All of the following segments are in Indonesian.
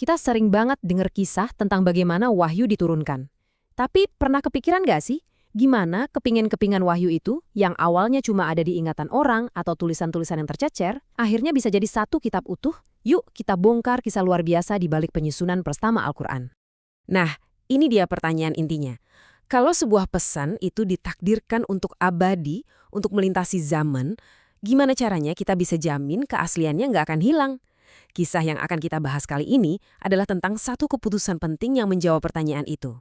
Kita sering banget dengar kisah tentang bagaimana wahyu diturunkan. Tapi pernah kepikiran nggak sih, gimana kepingan-kepingan wahyu itu yang awalnya cuma ada di ingatan orang atau tulisan-tulisan yang tercecer, akhirnya bisa jadi satu kitab utuh? Yuk kita bongkar kisah luar biasa di balik penyusunan pertama Al-Quran. Nah, ini dia pertanyaan intinya. Kalau sebuah pesan itu ditakdirkan untuk abadi, untuk melintasi zaman, gimana caranya kita bisa jamin keasliannya nggak akan hilang? Kisah yang akan kita bahas kali ini adalah tentang satu keputusan penting yang menjawab pertanyaan itu.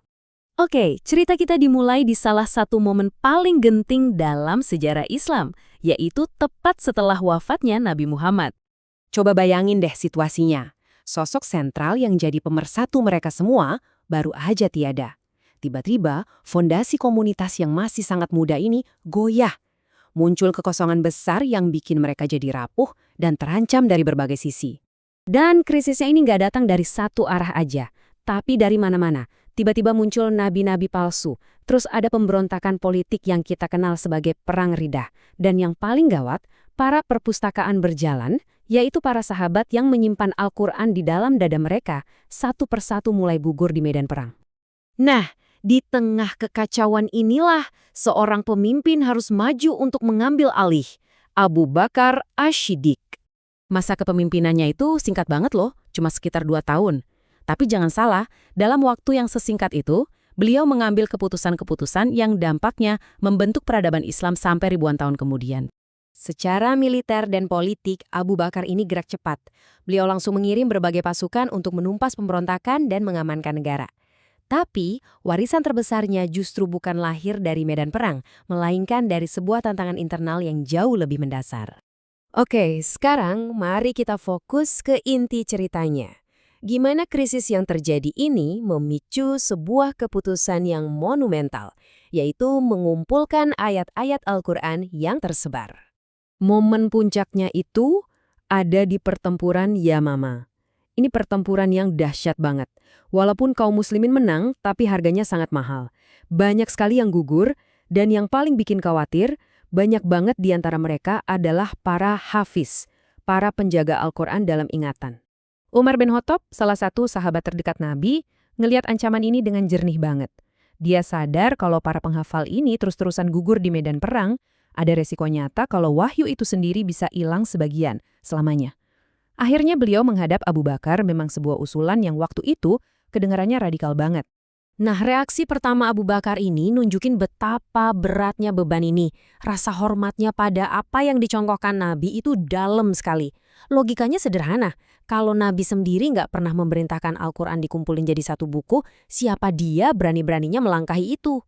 Oke, cerita kita dimulai di salah satu momen paling genting dalam sejarah Islam, yaitu tepat setelah wafatnya Nabi Muhammad. Coba bayangin deh situasinya. Sosok sentral yang jadi pemersatu mereka semua baru aja tiada. Tiba-tiba, fondasi komunitas yang masih sangat muda ini goyah. Muncul kekosongan besar yang bikin mereka jadi rapuh dan terancam dari berbagai sisi. Dan krisisnya ini nggak datang dari satu arah aja, tapi dari mana-mana. Tiba-tiba muncul nabi-nabi palsu, terus ada pemberontakan politik yang kita kenal sebagai Perang Riddah. Dan yang paling gawat, para perpustakaan berjalan, yaitu para sahabat yang menyimpan Al-Quran di dalam dada mereka, satu persatu mulai gugur di medan perang. Nah, di tengah kekacauan inilah seorang pemimpin harus maju untuk mengambil alih. Abu Bakar Ash-Shiddiq. Masa kepemimpinannya itu singkat banget loh, cuma sekitar 2 tahun. Tapi jangan salah, dalam waktu yang sesingkat itu, beliau mengambil keputusan-keputusan yang dampaknya membentuk peradaban Islam sampai ribuan tahun kemudian. Secara militer dan politik, Abu Bakar ini gerak cepat. Beliau langsung mengirim berbagai pasukan untuk menumpas pemberontakan dan mengamankan negara. Tapi, warisan terbesarnya justru bukan lahir dari medan perang, melainkan dari sebuah tantangan internal yang jauh lebih mendasar. Oke, sekarang mari kita fokus ke inti ceritanya. Gimana krisis yang terjadi ini memicu sebuah keputusan yang monumental, yaitu mengumpulkan ayat-ayat Al-Quran yang tersebar. Momen puncaknya itu ada di pertempuran Yamama. Ini pertempuran yang dahsyat banget. Walaupun kaum muslimin menang, tapi harganya sangat mahal. Banyak sekali yang gugur, dan yang paling bikin khawatir, banyak banget di antara mereka adalah para hafiz, para penjaga Al-Quran dalam ingatan. Umar bin Khattab, salah satu sahabat terdekat Nabi, ngelihat ancaman ini dengan jernih banget. Dia sadar kalau para penghafal ini terus-terusan gugur di medan perang, ada resiko nyata kalau wahyu itu sendiri bisa hilang sebagian, selamanya. Akhirnya beliau menghadap Abu Bakar, memang sebuah usulan yang waktu itu kedengarannya radikal banget. Nah, reaksi pertama Abu Bakar ini nunjukin betapa beratnya beban ini. Rasa hormatnya pada apa yang dicongkokkan Nabi itu dalam sekali. Logikanya sederhana. Kalau Nabi sendiri nggak pernah memerintahkan Al-Quran dikumpulin jadi satu buku, siapa dia berani-beraninya melangkahi itu?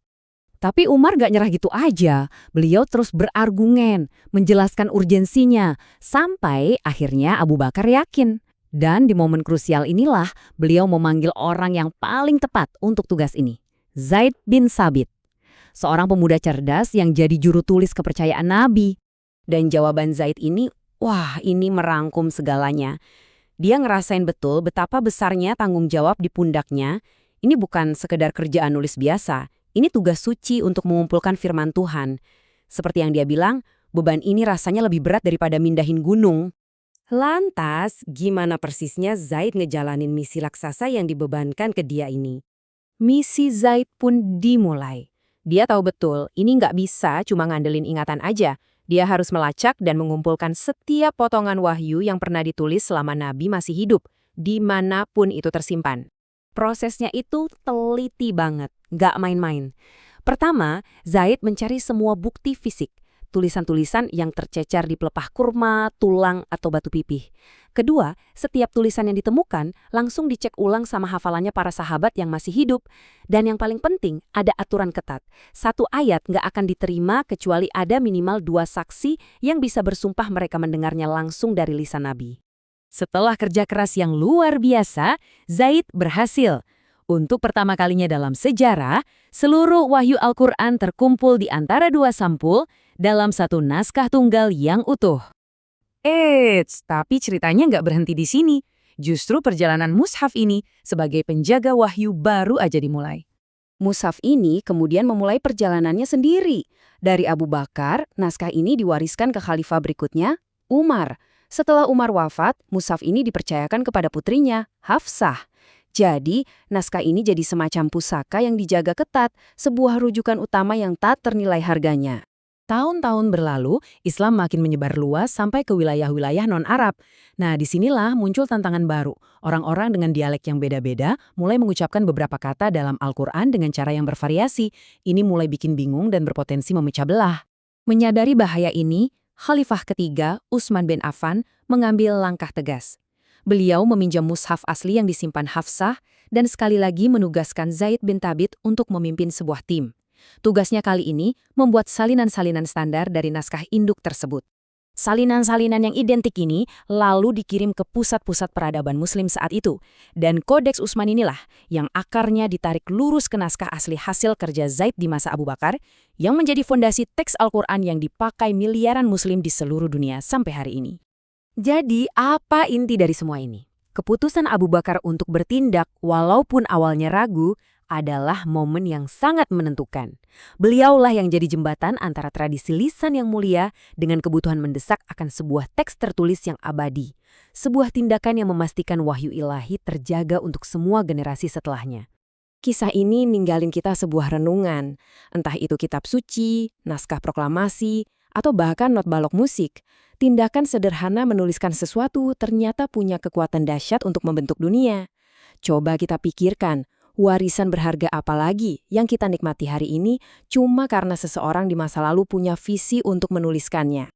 Tapi Umar nggak nyerah gitu aja. Beliau terus berargumen, menjelaskan urgensinya, sampai akhirnya Abu Bakar yakin. Dan di momen krusial inilah beliau memanggil orang yang paling tepat untuk tugas ini, Zaid bin Thabit. Seorang pemuda cerdas yang jadi juru tulis kepercayaan Nabi. Dan jawaban Zaid ini, wah ini merangkum segalanya. Dia ngerasain betul betapa besarnya tanggung jawab di pundaknya. Ini bukan sekedar kerjaan nulis biasa, ini tugas suci untuk mengumpulkan firman Tuhan. Seperti yang dia bilang, beban ini rasanya lebih berat daripada mindahin gunung. Lantas, gimana persisnya Zaid ngejalanin misi raksasa yang dibebankan ke dia ini? Misi Zaid pun dimulai. Dia tahu betul, ini nggak bisa cuma ngandelin ingatan aja. Dia harus melacak dan mengumpulkan setiap potongan wahyu yang pernah ditulis selama Nabi masih hidup, dimanapun itu tersimpan. Prosesnya itu teliti banget, nggak main-main. Pertama, Zaid mencari semua bukti fisik. Tulisan-tulisan yang tercecer di pelepah kurma, tulang, atau batu pipih. Kedua, setiap tulisan yang ditemukan langsung dicek ulang sama hafalannya para sahabat yang masih hidup. Dan yang paling penting, ada aturan ketat. Satu ayat nggak akan diterima kecuali ada minimal 2 saksi yang bisa bersumpah mereka mendengarnya langsung dari lisan Nabi. Setelah kerja keras yang luar biasa, Zaid berhasil. Untuk pertama kalinya dalam sejarah, seluruh wahyu Al-Quran terkumpul di antara 2 sampul dalam satu naskah tunggal yang utuh. Tapi ceritanya nggak berhenti di sini. Justru perjalanan mushaf ini sebagai penjaga wahyu baru aja dimulai. Mushaf ini kemudian memulai perjalanannya sendiri. Dari Abu Bakar, naskah ini diwariskan ke khalifah berikutnya, Umar. Setelah Umar wafat, mushaf ini dipercayakan kepada putrinya, Hafsah. Jadi, naskah ini jadi semacam pusaka yang dijaga ketat, sebuah rujukan utama yang tak ternilai harganya. Tahun-tahun berlalu, Islam makin menyebar luas sampai ke wilayah-wilayah non-Arab. Nah, disinilah muncul tantangan baru. Orang-orang dengan dialek yang beda-beda mulai mengucapkan beberapa kata dalam Al-Quran dengan cara yang bervariasi. Ini mulai bikin bingung dan berpotensi memecah belah. Menyadari bahaya ini, Khalifah ketiga, Utsman bin Affan, mengambil langkah tegas. Beliau meminjam mushaf asli yang disimpan Hafsah dan sekali lagi menugaskan Zaid bin Thabit untuk memimpin sebuah tim. Tugasnya kali ini membuat salinan-salinan standar dari naskah induk tersebut. Salinan-salinan yang identik ini lalu dikirim ke pusat-pusat peradaban Muslim saat itu. Dan Kodeks Utsman inilah yang akarnya ditarik lurus ke naskah asli hasil kerja Zaid di masa Abu Bakar, yang menjadi fondasi teks Al-Quran yang dipakai miliaran Muslim di seluruh dunia sampai hari ini. Jadi, apa inti dari semua ini? Keputusan Abu Bakar untuk bertindak walaupun awalnya ragu adalah momen yang sangat menentukan. Beliaulah yang jadi jembatan antara tradisi lisan yang mulia dengan kebutuhan mendesak akan sebuah teks tertulis yang abadi. Sebuah tindakan yang memastikan wahyu ilahi terjaga untuk semua generasi setelahnya. Kisah ini ninggalin kita sebuah renungan, entah itu kitab suci, naskah proklamasi, atau bahkan not balok musik. Tindakan sederhana menuliskan sesuatu ternyata punya kekuatan dahsyat untuk membentuk dunia. Coba kita pikirkan, warisan berharga apa lagi yang kita nikmati hari ini cuma karena seseorang di masa lalu punya visi untuk menuliskannya.